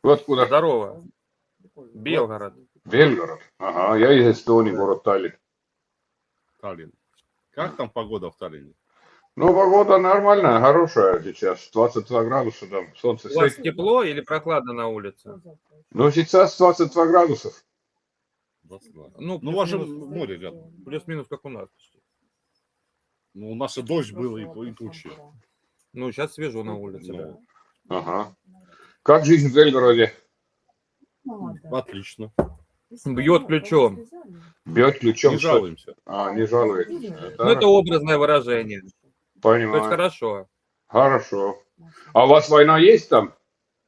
Вы откуда? Здорово. Белгород. Белгород. Ага, я из Эстонии, город Таллин. Таллин. Как там погода в Таллине? Ну, погода нормальная, хорошая сейчас. 22 градуса, там солнце У вас светит. тепло или прохладно на улице? Ну, сейчас 22 градусов. 22. Ну, Ну, у вас же плюс-минус. море рядом. Плюс-минус, как у нас. Ну, у нас и дождь был, и тучи. Ну, сейчас свежо на улице. Ну, Ага. Как жизнь в Белгороде? отлично. Бьет ключом. Бьет ключом, Не что? жалуемся. А, не жалуетесь. Ну, это образное выражение. То есть Понимаю. хорошо. Хорошо. А у вас война есть там?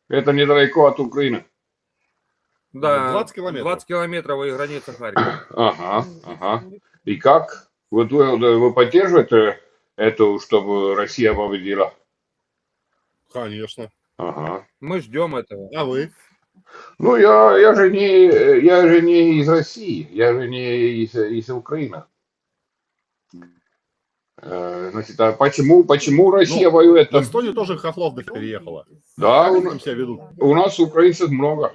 Это недалеко от Украины. Да, 20 километров. 20 километров и граница Харькова. Ага, ага. И как? Вот вы поддерживаете это, чтобы Россия победила? Конечно. Ага. Мы ждем этого. А вы? Ну, я же не из России, я же не из Украины. Значит, а почему Россия воюет В там? Эстонию тоже хохлов переехала. Да, Как они там себя ведут? у нас украинцев много.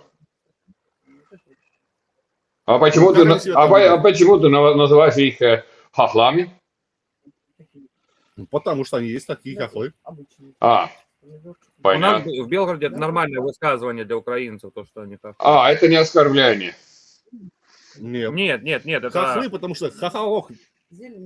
А Ну, почему как они себя там ведут? почему ты называешь их хохлами? Ну, потому что они есть такие хохлы. А, У нас понятно. в Белгороде это нормальное высказывание для украинцев, то, что они хохлы. А, это не оскорбление. Нет. Нет, это... Хохлы, потому что хохолок.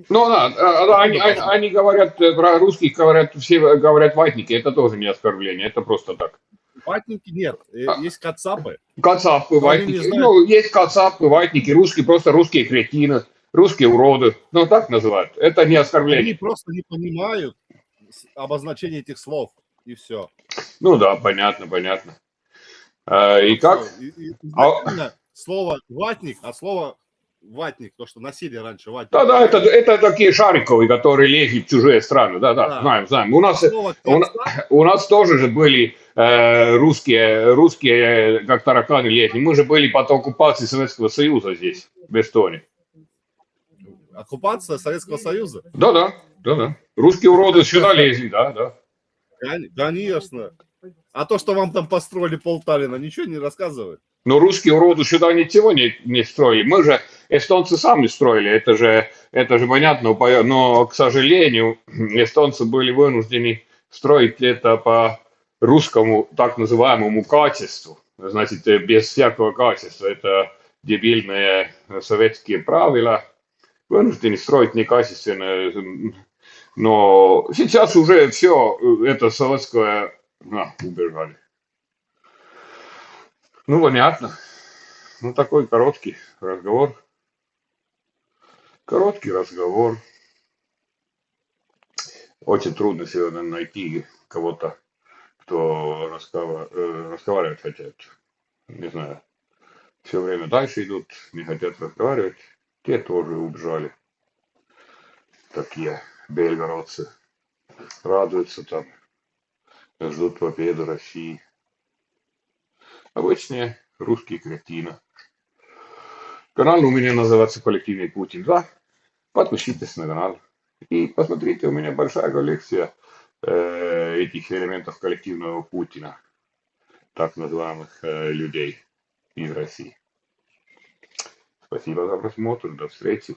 Ну, они говорят, про русских говорят, все говорят ватники, это тоже не оскорбление, это просто так. Ватники нет. Есть кацапы. Кацапы, Но они не ватники. знают. Ну, есть кацапы, ватники, русские, просто русские кретины, русские уроды. Ну, так называют. Это не Они оскорбление. просто не понимают обозначение этих слов. И все. Ну да, понятно. И как? Изначально слово ватник, а слово ватник, то, что носили раньше ватник. Да, это такие шариковые, которые лезли в чужие страны. Да, Да. знаем. Слово кацап, У нас тоже же были русские, как тараканы лезли. Мы же были под оккупацией Советского Союза здесь, в Эстонии. оккупация Советского Союза. Да. Русские уроды сюда лезли, да. Конечно. А то, что вам там построили полталина, ничего не рассказывает. Но русские уроды сюда ничего не строили. Мы же, эстонцы, сами строили. Это же понятно. Но, к сожалению, эстонцы были вынуждены строить это по русскому так называемому качеству. Значит, без всякого качества. Это дебильные советские правила. Вынуждены строить некачественно. Но сейчас уже все это советское... убежали. Ну, понятно. Ну, такой короткий разговор. Очень трудно сегодня найти кого-то, кто разговаривать хотят. Не знаю. Все время дальше идут, не хотят разговаривать. Те тоже убежали. Такие белгородцы. Радуются там. Ждут победы России. Обычные русские кретины. Канал у меня называется «Коллективный Путин 2». Подпишитесь на канал. И посмотрите, у меня большая коллекция этих элементов коллективного Путина, так называемых людей из России. Спасибо за просмотр, до встречи.